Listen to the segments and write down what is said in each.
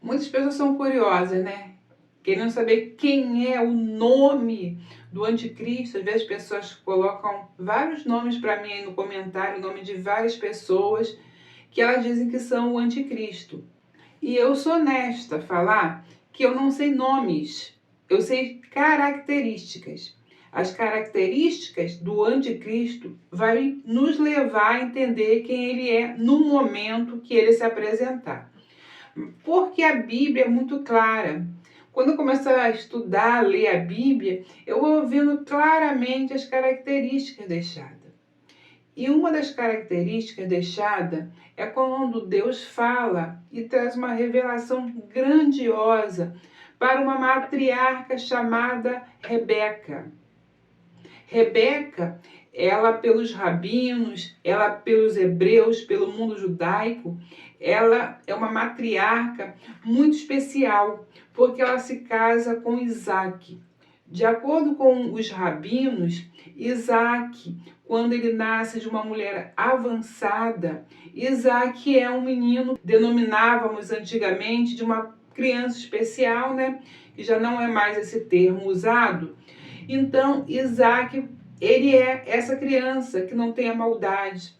Muitas pessoas são curiosas, né? Querendo saber quem é o nome do anticristo. Às vezes as pessoas colocam vários nomes para mim aí no comentário, o nome de várias pessoas que elas dizem que são o anticristo. E eu sou honesta falar que eu não sei nomes, eu sei características. As características do anticristo vai nos levar a entender quem ele é no momento que ele se apresentar. Porque a Bíblia é muito clara. Quando eu começo a estudar, a ler a Bíblia, eu vou vendo claramente as características deixadas. E uma das características deixadas é quando Deus fala e traz uma revelação grandiosa para uma matriarca chamada Rebeca. Rebeca, ela pelos rabinos, ela pelos hebreus, pelo mundo judaico, ela é uma matriarca muito especial, porque ela se casa com Isaac. De acordo com os rabinos, Isaac, quando ele nasce de uma mulher avançada, Isaac é um menino, denominávamos antigamente de uma criança especial, né? Que já não é mais esse termo usado. Então, Isaac, ele é essa criança que não tem a maldade.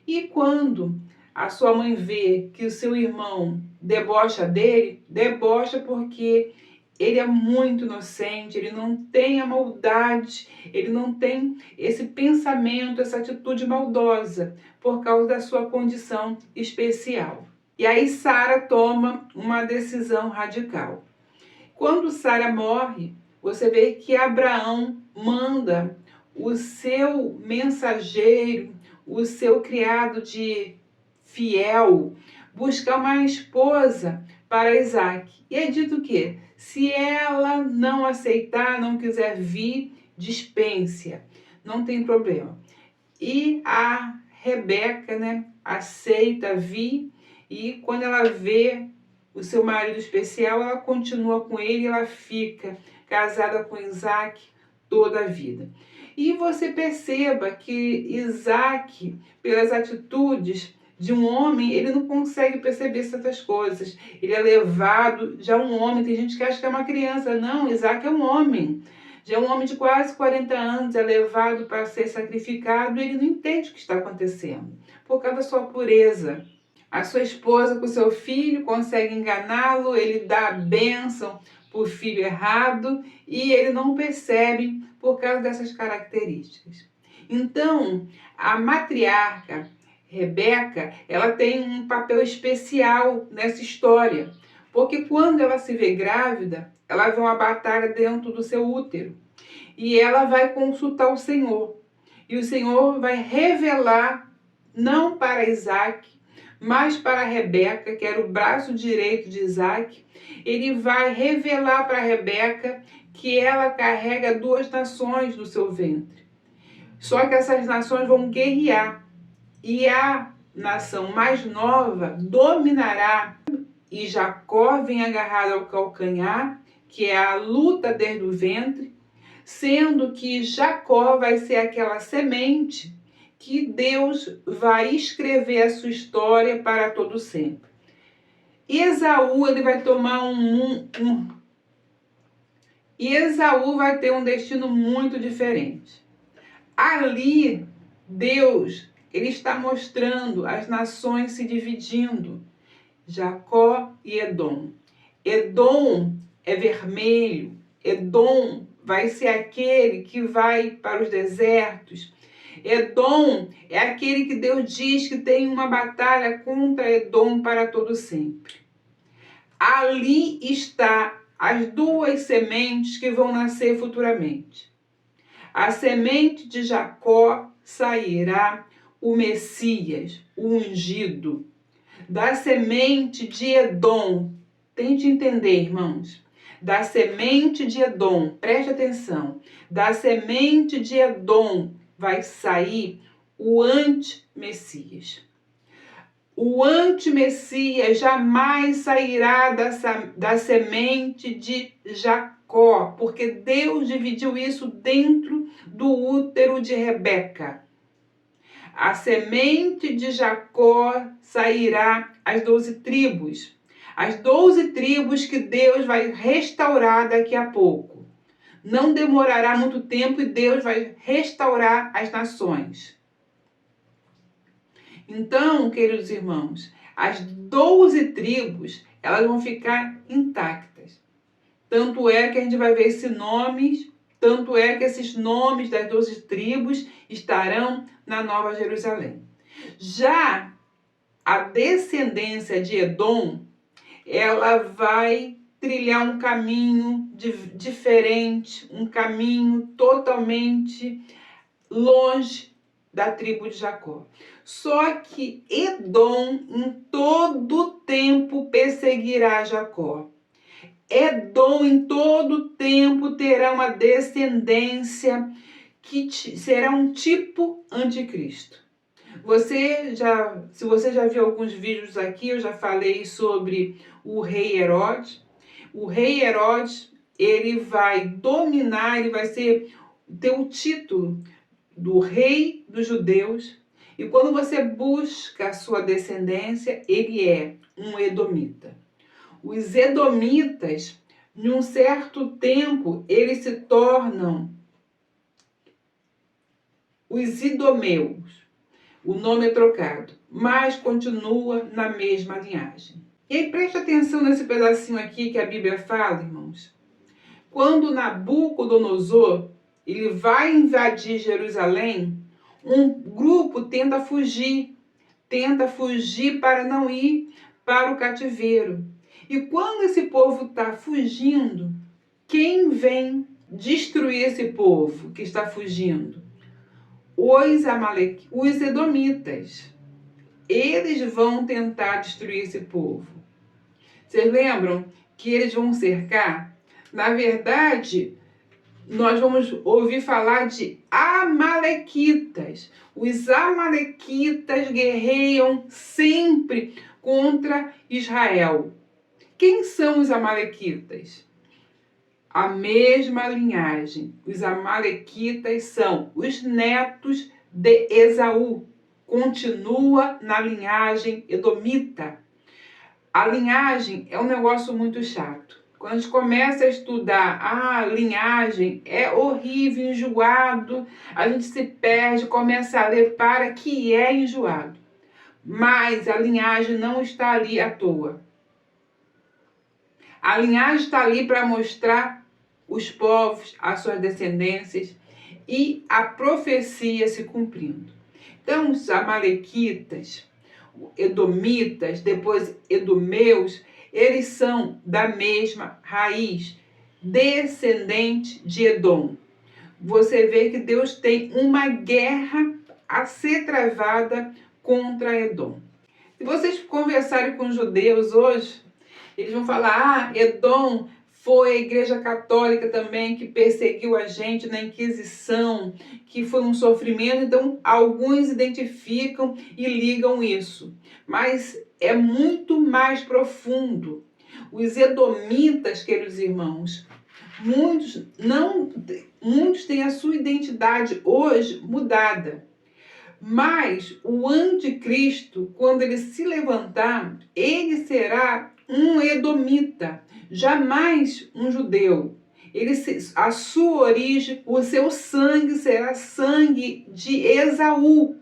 E quando a sua mãe vê que o seu irmão debocha dele, debocha porque ele é muito inocente, ele não tem a maldade, ele não tem esse pensamento, essa atitude maldosa, por causa da sua condição especial. E aí Sara toma uma decisão radical. Quando Sara morre, você vê que Abraão manda o seu mensageiro, o seu criado de fiel, buscar uma esposa para Isaac. E é dito que, se ela não aceitar, não quiser vir, dispense-a, não tem problema. E a Rebeca, né, aceita vir, e quando ela vê o seu marido especial, ela continua com ele, ela fica casada com Isaac toda a vida. E você perceba que Isaac, pelas atitudes de um homem, ele não consegue perceber certas coisas. Ele é levado, já um homem, tem gente que acha que é uma criança. Não, Isaac é um homem. Já é um homem de quase 40 anos, é levado para ser sacrificado e ele não entende o que está acontecendo, por causa da sua pureza. A sua esposa com seu filho consegue enganá-lo, ele dá a bênção para o filho errado e ele não percebe por causa dessas características. Então, a matriarca Rebeca, ela tem um papel especial nessa história, porque quando ela se vê grávida, ela vê uma batalha dentro do seu útero e ela vai consultar o Senhor. E o Senhor vai revelar, não para Isaac, mas para Rebeca, que era o braço direito de Isaac, ele vai revelar para Rebeca que ela carrega 2 nações no seu ventre. Só que essas nações vão guerrear e a nação mais nova dominará. E Jacó vem agarrado ao calcanhar, que é a luta desde o ventre, sendo que Jacó vai ser aquela semente que Deus vai escrever a sua história para todo sempre. Esaú, ele vai tomar Esaú vai ter um destino muito diferente. Ali, Deus, ele está mostrando as nações se dividindo. Jacó e Edom. Edom é vermelho. Edom vai ser aquele que vai para os desertos. Edom é aquele que Deus diz que tem uma batalha contra Edom para todo sempre. Ali está as 2 sementes que vão nascer futuramente. A semente de Jacó sairá o Messias, o ungido. Da semente de Edom, tente entender, irmãos. Da semente de Edom, preste atenção. Da semente de Edom vai sair o anti-Messias. O anti-Messias jamais sairá da semente de Jacó, porque Deus dividiu isso dentro do útero de Rebeca. A semente de Jacó sairá as 12 tribos. As 12 tribos que Deus vai restaurar daqui a pouco. Não demorará muito tempo e Deus vai restaurar as nações. Então, queridos irmãos, as 12 tribos, elas vão ficar intactas. Tanto é que a gente vai ver tanto é que esses nomes das 12 tribos estarão na Nova Jerusalém. Já a descendência de Edom, ela vai trilhar um caminho diferente, um caminho totalmente longe da tribo de Jacó. Só que Edom em todo tempo perseguirá Jacó. Edom em todo tempo terá uma descendência que será um tipo anticristo. Se você já viu alguns vídeos aqui, eu já falei sobre o rei Herodes. O rei Herodes, ele vai dominar, ele vai ter o título do rei dos judeus. E quando você busca a sua descendência, ele é um edomita. Os edomitas, em um certo tempo, eles se tornam os idomeus. O nome é trocado, mas continua na mesma linhagem. E aí preste atenção nesse pedacinho aqui que a Bíblia fala, irmãos. Quando Nabucodonosor ele vai invadir Jerusalém, um grupo tenta fugir para não ir para o cativeiro. E quando esse povo está fugindo, quem vem destruir esse povo que está fugindo? Os edomitas. Eles vão tentar destruir esse povo. Vocês lembram que eles vão cercar? Na verdade, nós vamos ouvir falar de amalequitas. Os amalequitas guerreiam sempre contra Israel. Quem são os amalequitas? A mesma linhagem. Os amalequitas são os netos de Esaú. Continua na linhagem edomita. A linhagem é um negócio muito chato. Quando a gente começa a estudar a linhagem, é horrível, enjoado, a gente se perde, começa a ler para que é enjoado. Mas a linhagem não está ali à toa. A linhagem está ali para mostrar os povos, as suas descendências e a profecia se cumprindo. Então, os amalequitas, edomitas, depois edomeus, eles são da mesma raiz, descendente de Edom. Você vê que Deus tem uma guerra a ser travada contra Edom. Se vocês conversarem com os judeus hoje, eles vão falar, Edom foi a Igreja Católica também que perseguiu a gente na Inquisição, que foi um sofrimento. Então, alguns identificam e ligam isso. Mas é muito mais profundo. Os edomitas, queridos irmãos, muitos têm a sua identidade hoje mudada. Mas o anticristo, quando ele se levantar, ele será um edomita, jamais um judeu. A sua origem, o seu sangue será sangue de Esaú,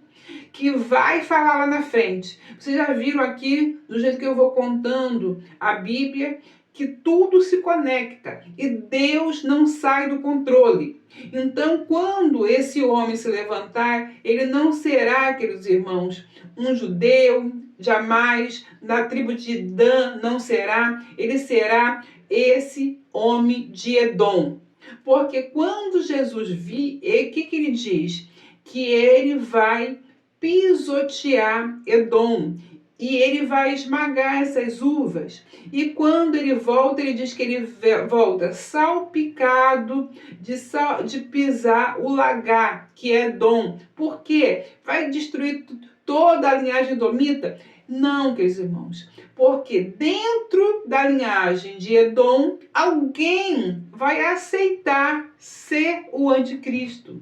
que vai falar lá na frente. Vocês já viram aqui, do jeito que eu vou contando a Bíblia, que tudo se conecta e Deus não sai do controle. Então, quando esse homem se levantar, ele não será, queridos irmãos, um judeu, jamais, na tribo de Dan não será, ele será esse homem de Edom. Porque quando Jesus vir, o que ele diz? Que ele vai pisotear Edom e ele vai esmagar essas uvas. E quando ele volta, ele diz que ele volta salpicado de pisar o lagar, que é Edom. Por quê? Vai destruir toda a linhagem edomita? Não, queridos irmãos, porque dentro da linhagem de Edom, alguém vai aceitar ser o anticristo.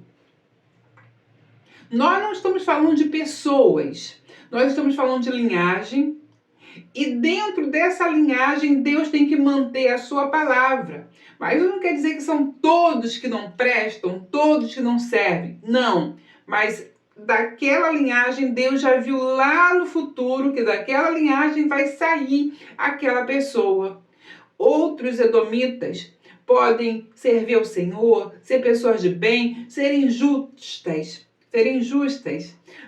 Nós não estamos falando de pessoas, nós estamos falando de linhagem E dentro dessa linhagem, Deus tem que manter a sua palavra. Mas não quer dizer que são todos que não prestam, todos que não servem. Não. Mas daquela linhagem, Deus já viu lá no futuro que daquela linhagem vai sair aquela pessoa. Outros edomitas podem servir ao Senhor, ser pessoas de bem, serem justas,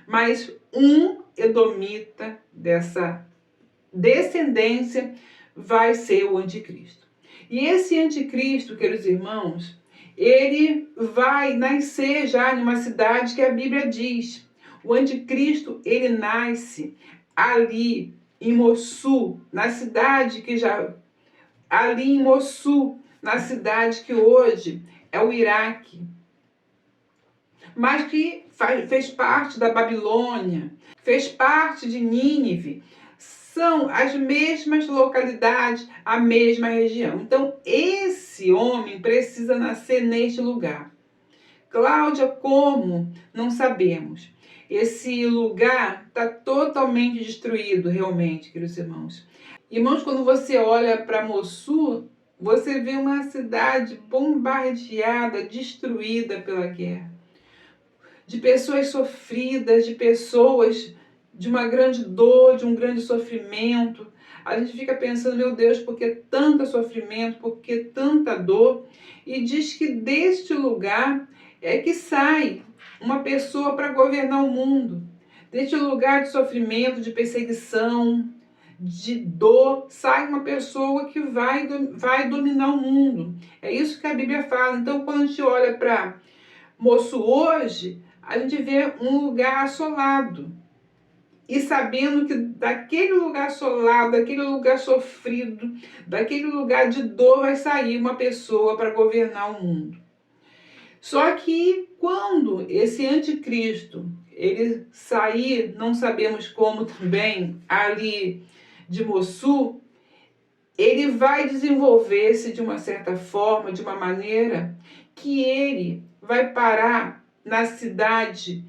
mas um edomita dessa descendência vai ser o anticristo. E esse anticristo, queridos irmãos, ele vai nascer já numa cidade que a Bíblia diz. O anticristo, ele nasce ali em Mossul, na cidade que já... ali em Mossul, na cidade que hoje é o Iraque, mas que fez parte da Babilônia, fez parte de Nínive. São as mesmas localidades, a mesma região. Então, esse homem precisa nascer neste lugar. Cláudia, como? Não sabemos. Esse lugar está totalmente destruído, realmente, queridos irmãos. Irmãos, quando você olha para Mossul, você vê uma cidade bombardeada, destruída pela guerra. De pessoas sofridas, de pessoas de uma grande dor, de um grande sofrimento. A gente fica pensando, meu Deus, por que tanto sofrimento, por que tanta dor? E diz que deste lugar é que sai uma pessoa para governar o mundo. Deste lugar de sofrimento, de perseguição, de dor, sai uma pessoa que vai dominar o mundo. É isso que a Bíblia fala. Então, quando a gente olha para Mossul hoje, a gente vê um lugar assolado. E sabendo que daquele lugar assolado, daquele lugar sofrido, daquele lugar de dor vai sair uma pessoa para governar o mundo. Só que quando esse anticristo, ele sair, não sabemos como também, ali de Mossul, ele vai desenvolver-se de uma certa forma, de uma maneira, que ele vai parar na cidade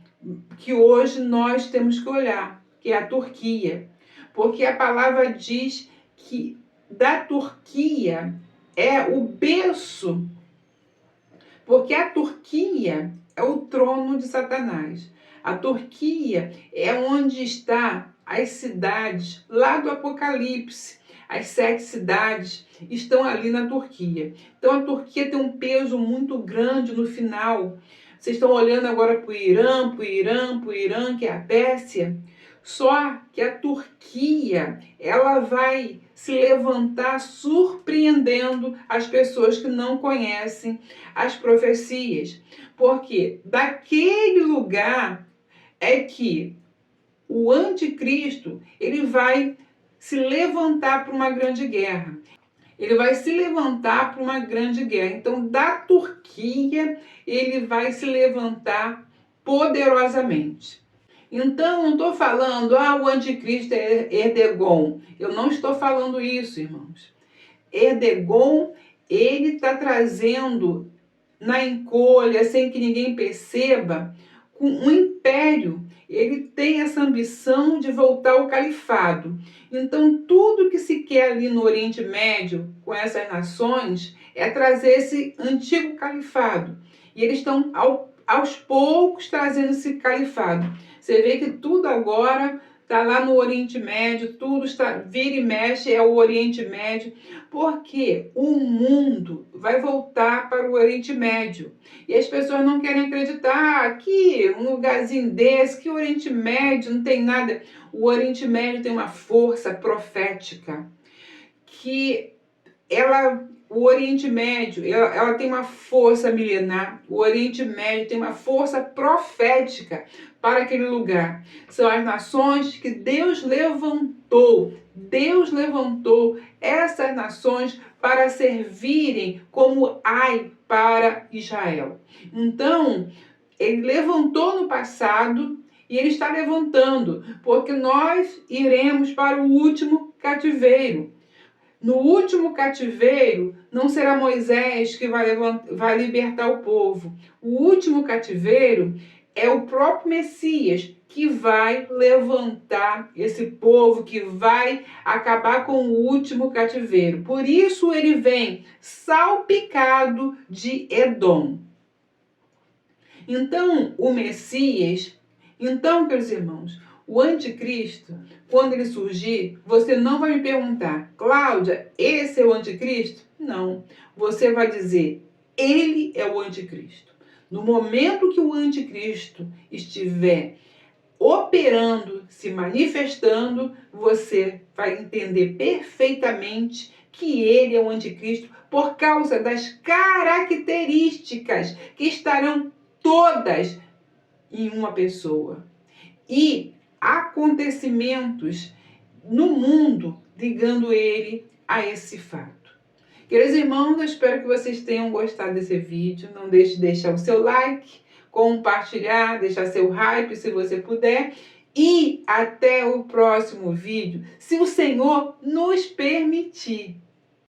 que hoje nós temos que olhar, que é a Turquia. Porque a palavra diz que da Turquia é o berço, porque a Turquia é o trono de Satanás. A Turquia é onde está as cidades lá do Apocalipse. As 7 cidades estão ali na Turquia. Então a Turquia tem um peso muito grande no final. Vocês estão olhando agora para o Irã, que é a Pérsia. Só que a Turquia, ela vai se levantar surpreendendo as pessoas que não conhecem as profecias. Porque daquele lugar é que o anticristo, ele vai se levantar para uma grande guerra. Ele vai se levantar para uma grande guerra. Então, da Turquia, ele vai se levantar poderosamente. Então, não estou falando, o anticristo é Erdogan. Eu não estou falando isso, irmãos. Erdogan, ele está trazendo na encolha, sem que ninguém perceba, com um império. Ele tem essa ambição de voltar ao califado. Então, tudo que se quer ali no Oriente Médio, com essas nações, é trazer esse antigo califado. E eles estão, aos poucos, trazendo esse califado. Você vê que tudo agora está lá no Oriente Médio, tudo está, vira e mexe, é o Oriente Médio, porque o mundo vai voltar para o Oriente Médio. E as pessoas não querem acreditar que um lugarzinho desse, que o Oriente Médio não tem nada. O Oriente Médio tem uma força profética, que o Oriente Médio, ela tem uma força milenar. O Oriente Médio tem uma força profética para aquele lugar. São as nações que Deus levantou. Deus levantou essas nações para servirem como ai para Israel. Então, ele levantou no passado e ele está levantando, porque nós iremos para o último cativeiro. No último cativeiro, não será Moisés que vai libertar o povo. O último cativeiro é o próprio Messias que vai levantar esse povo, que vai acabar com o último cativeiro. Por isso ele vem salpicado de Edom. Então, o Messias, queridos irmãos, o anticristo, quando ele surgir, você não vai me perguntar, Cláudia, esse é o anticristo? Não. Você vai dizer, ele é o anticristo. No momento que o anticristo estiver operando, se manifestando, você vai entender perfeitamente que ele é o anticristo por causa das características que estarão todas em uma pessoa. E acontecimentos no mundo ligando ele a esse fato. Queridos irmãos, eu espero que vocês tenham gostado desse vídeo. Não deixe de deixar o seu like, compartilhar, deixar seu hype se você puder. E até o próximo vídeo, se o Senhor nos permitir.